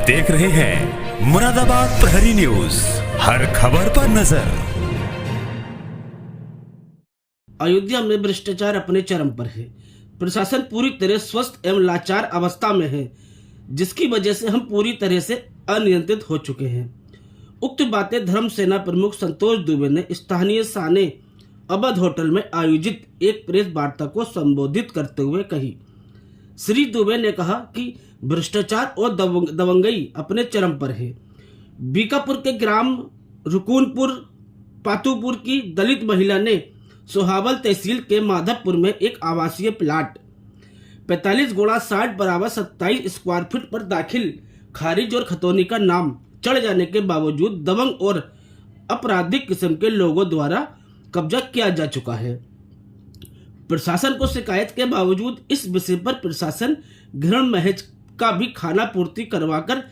देख रहे हैं मुरादाबाद प्रहरी न्यूज, हर खबर पर नजर। अयोध्या में भ्रष्टाचार अपने चरम पर है। प्रशासन पूरी तरह स्वस्थ एवं लाचार अवस्था में है, जिसकी वजह से हम पूरी तरह से अनियंत्रित हो चुके हैं। उक्त बातें धर्म सेना प्रमुख संतोष दुबे ने स्थानीय साने अवध होटल में आयोजित एक प्रेस वार्ता को संबोधित करते हुए कही। श्री दुबे ने कहा कि भ्रष्टाचार और दबंगई अपने चरम पर है। बीकापुर के ग्राम रुकुनपुर पातुपुर की दलित महिला ने सोहावल तहसील के माधवपुर में एक आवासीय प्लाट 45x60 स्क्वायर फीट पर दाखिल खारिज और खतौनी का नाम चढ़ जाने के बावजूद दबंग और आपराधिक किस्म के लोगों द्वारा कब्जा किया जा चुका है। प्रशासन को शिकायत के बावजूद इस विषय पर प्रशासन घृण महज का भी खाना पूर्ति करवाकर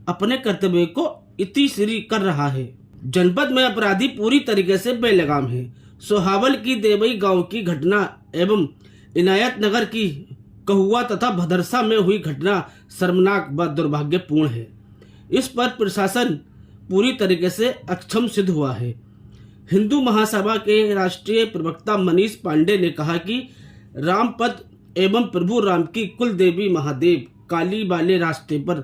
अपने कर्तव्य को इतिश्री कर रहा है। जनपद में अपराधी पूरी तरीके से बेलगाम है। सोहावल की देवई गांव की घटना एवं इनायत नगर की कहुआ तथा भदरसा में हुई घटना शर्मनाक व दुर्भाग्यपूर्ण है। इस पर प्रशासन पूरी तरीके से अक्षम सिद्ध हुआ है। हिंदू महासभा के राष्ट्रीय प्रवक्ता मनीष पांडे ने कहा कि रामपद एवं प्रभु राम की कुल देवी महादेव काली वाले रास्ते पर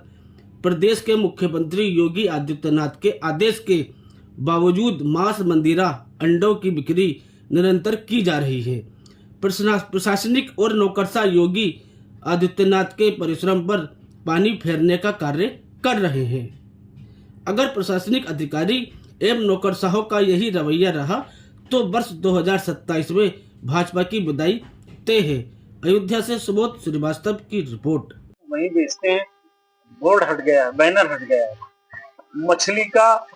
प्रदेश के मुख्यमंत्री योगी आदित्यनाथ के आदेश के बावजूद मांस मंदिरा अंडों की बिक्री निरंतर की जा रही है। प्रशासनिक और नौकरशाह योगी आदित्यनाथ के परिश्रम पर पानी फेरने का कार्य कर रहे हैं। अगर प्रशासनिक अधिकारी एवं नौकरशाहों का यही रवैया रहा तो वर्ष 2027 में भाजपा की विदाई तय है। अयोध्या से सुबोध श्रीवास्तव की रिपोर्ट। वहीं बेचते हैं, बोर्ड हट गया, बैनर हट गया, मछली का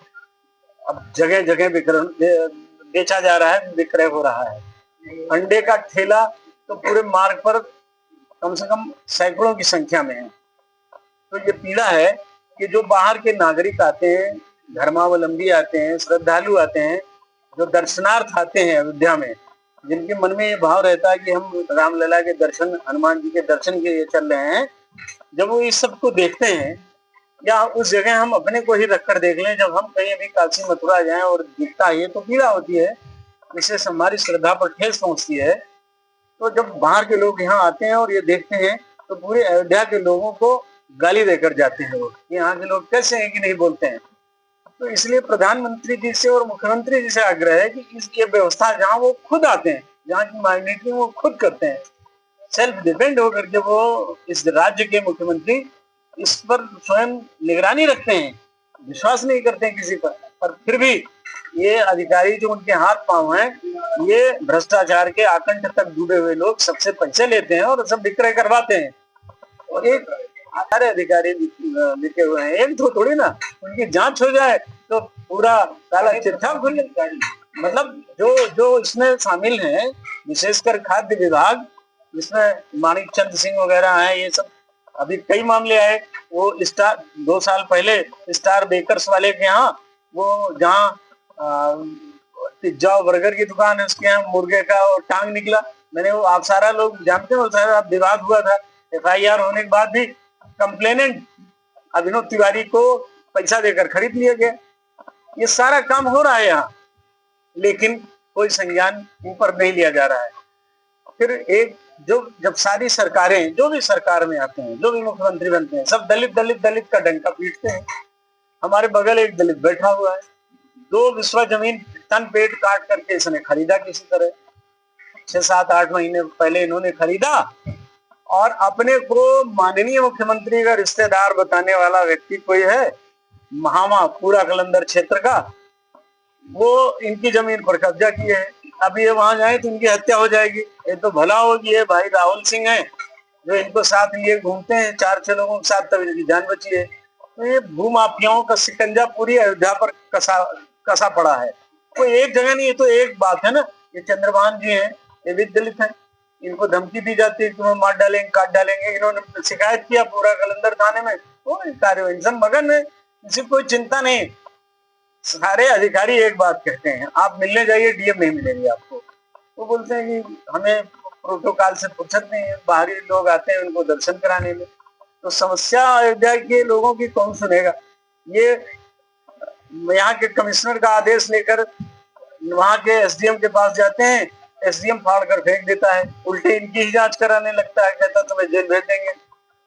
अब जगह जगह बेचा जा रहा है, विक्रय हो रहा है। अंडे का ठेला तो पूरे मार्ग पर कम से कम सैकड़ों की संख्या में है। तो ये पीड़ा है कि जो बाहर के नागरिक आते हैं, धर्मावलंबी आते हैं, श्रद्धालु आते हैं, जो दर्शनार्थ आते हैं अयोध्या में, जिनके मन में ये भाव रहता है कि हम रामलला के दर्शन, हनुमान जी के दर्शन के लिए चल रहे हैं, जब वो इस सब को देखते हैं या उस जगह हम अपने को ही रखकर देख लें, जब हम कहीं भी काशी मथुरा जाएं और दिखता है तो पीड़ा होती है, इससे हमारी श्रद्धा पर ठेस पहुंचती है। तो जब बाहर के लोग यहाँ आते हैं और ये देखते हैं तो पूरे अयोध्या के लोगों को गाली देकर जाते हैं वो, यहाँ के लोग कैसे हैं कि नहीं बोलते हैं। तो इसलिए प्रधानमंत्री जी से और मुख्यमंत्री जी से आग्रह है कि इसकी व्यवस्था जहाँ वो खुद आते हैं, जहाँ की मॉनिटरिंग वो खुद करते हैं, सेल्फ डिपेंड होकर के वो इस राज्य के मुख्यमंत्री इस पर स्वयं निगरानी रखते हैं, विश्वास नहीं करते हैं किसी पर फिर भी ये अधिकारी जो उनके हाथ पांव हैं, ये भ्रष्टाचार के आकंठ तक डूबे हुए लोग सबसे पैसे लेते हैं और सब विक्रय करवाते हैं। और एक सारे अधिकारी लिखे हुए हैं, एक दो थोड़ी ना, उनकी जांच हो जाए तो पूरा काला चिट्ठा खुल जाए। मतलब जो इसमें शामिल हैं, विशेषकर खाद्य विभाग, इसमें माणिक चंद सिंह वगैरह हैं, ये सब अभी कई मामले आए। वो स्टार 2 साल पहले स्टार बेकर्स वाले के यहाँ, वो जहाँ पिज्जा और बर्गर की दुकान है, उसके यहाँ मुर्गे का टांग निकला। मैंने वो, आप सारा लोग जानते हो, सारा विवाद हुआ था। FIR होने के बाद भी कंप्लेनेंट अभिनव तिवारी को पैसा देकर खरीद लिया गया। ये सारा काम हो रहा है यहाँ, लेकिन कोई संज्ञान ऊपर नहीं लिया जा रहा है। फिर एक जब सारी सरकारें, जो भी सरकार में आते हैं, जो भी मुख्यमंत्री बनते हैं, सब दलित दलित दलित का डंका पीटते हैं। हमारे बगल एक दलित बैठा हुआ है, 2 बिस्वा जमीन तन पेट काट करके इसने खरीदा किसी तरह। 6-7-8 महीने पहले इन्होंने खरीदा और अपने को माननीय मुख्यमंत्री का रिश्तेदार बताने वाला व्यक्ति कोई है, महामा पूरा कलंदर क्षेत्र का, वो इनकी जमीन पर कब्जा किए है। अब ये वहां जाए तो इनकी हत्या हो जाएगी। ये तो भला होगी, ये भाई राहुल सिंह है जो इनको साथ लिए घूमते हैं, 4-6 लोगों के साथ, तब इनकी जान बची है। तो ये भूमाफियाओं का शिकंजा पूरी अयोध्या पर कसा पड़ा है। कोई एक जगह नहीं है, तो एक बात है ना, ये चंद्रभान जी हैं, ये भी दलित हैं, इनको धमकी दी जाती है, तुम्हें मार डालेंगे, काट डालेंगे। इन्होंने शिकायत किया पूरा कलंदर थाने में, कोई कार्रवाई, सब मगन है, किसी कोई चिंता नहीं। सारे अधिकारी एक बात कहते हैं, आप मिलने जाइए, DM नहीं मिलेगी आपको। वो बोलते हैं कि हमें प्रोटोकॉल से फुर्सत नहीं है, बाहरी लोग आते हैं उनको दर्शन कराने में। तो समस्या अयोध्या के लोगों की कौन सुनेगा? ये यहाँ के कमिश्नर का आदेश लेकर वहां के एसडीएम के पास जाते हैं, एसडीएम फाड़ कर फेंक देता है, उल्टे इनकी ही जांच कराने लगता है, कहता तुम्हें जेल भेज देंगे।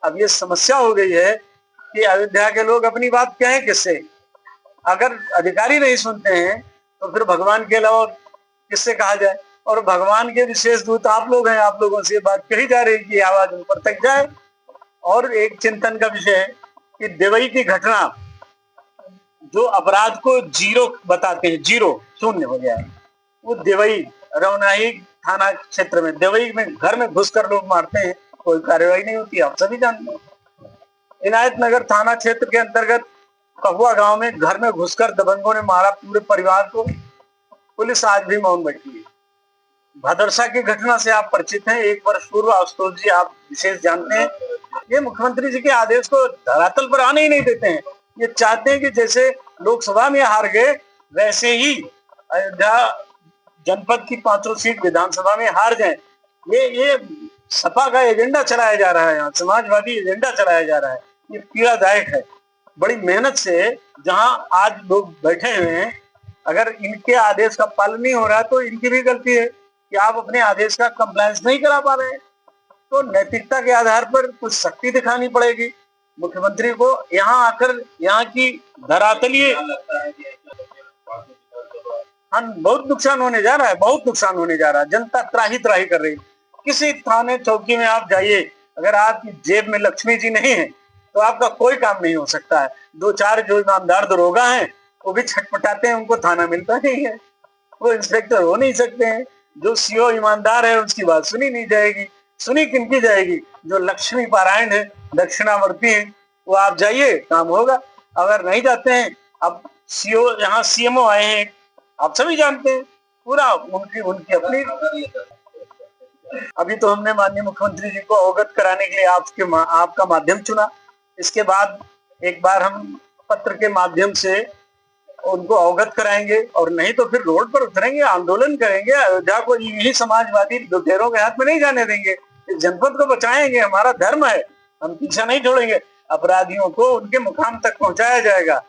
अब ये समस्या हो गई है कि अयोध्या के लोग अपनी बात कहें किससे? अगर अधिकारी नहीं सुनते हैं तो फिर भगवान के अलावा किससे कहा जाए? और भगवान के विशेष दूत आप लोग हैं, आप लोगों से बात कही जा रही है कि आवाज उन पर तक जाए। और एक चिंतन का विषय है कि देवई की घटना जो अपराध को जीरो बताते हैं, जीरो शून्य हो गया है, वो देवई रौनाही थाना क्षेत्र में, देवई में घर में घुसकर लोग मारते हैं, कोई कार्रवाई नहीं होती, आप सभी जानते हैं। इनायत नगर थाना क्षेत्र के अंतर्गत कहुआ गांव में घर में घुसकर दबंगों ने मारा पूरे परिवार को, पुलिस आज भी मौन बैठी है। भदरसा की घटना से आप परिचित हैं, 1 वर्ष पूर्व आशुतोष जी आप विशेष जानते हैं। ये मुख्यमंत्री जी के आदेश को धरातल पर आने ही नहीं देते हैं। ये चाहते हैं कि जैसे लोकसभा में हार गए वैसे ही अयोध्या जनपद की 5 सीट विधानसभा में हार जाए। ये सपा का एजेंडा चलाया जा रहा है, यहाँ समाजवादी एजेंडा चलाया जा रहा है। ये पीड़ादायक है। बड़ी मेहनत से जहां आज लोग बैठे हुए हैं, अगर इनके आदेश का पालन नहीं हो रहा तो इनकी भी गलती है कि आप अपने आदेश का कंप्लायंस नहीं करा पा रहे हैं। तो नैतिकता के आधार पर कुछ शक्ति दिखानी पड़ेगी मुख्यमंत्री को। यहाँ आकर यहाँ की धरातलीय हाँ, बहुत नुकसान होने जा रहा है, बहुत नुकसान होने जा रहा है। जनता त्राही त्राही कर रही है। किसी थाने चौकी में आप जाइए, अगर आपकी जेब में लक्ष्मी जी नहीं है तो आपका कोई काम नहीं हो सकता है। 2-4 जो ईमानदार दरोगा हैं वो भी छटपटाते हैं, उनको थाना मिलता नहीं है, वो इंस्पेक्टर हो नहीं सकते हैं। जो सीओ ईमानदार है उसकी बात सुनी नहीं जाएगी। सुनी किनकी जाएगी? जो लक्ष्मी पारायण है, दक्षिणावर्ती है, वो आप जाइए, काम होगा। अगर नहीं जाते हैं, अब सीओ यहाँ सीएमओ आए हैं, आप सभी जानते हैं, पूरा उनकी अपनी। अभी तो हमने माननीय मुख्यमंत्री जी को अवगत कराने के लिए आपका माध्यम चुना। इसके बाद एक बार हम पत्र के माध्यम से उनको अवगत कराएंगे, और नहीं तो फिर रोड पर उतरेंगे, आंदोलन करेंगे। अयोध्या को यही समाजवादी लुटेरों के हाथ में नहीं जाने देंगे। इस जनपद को बचाएंगे, हमारा धर्म है, हम पीछा नहीं छोड़ेंगे। अपराधियों को उनके मुकाम तक पहुंचाया जाएगा।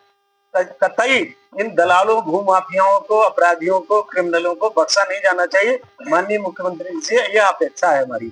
कतई इन दलालों, भूमाफियाओं को, अपराधियों को, क्रिमिनलों को बख्शा नहीं जाना चाहिए। माननीय मुख्यमंत्री से यह अपेक्षा है हमारी।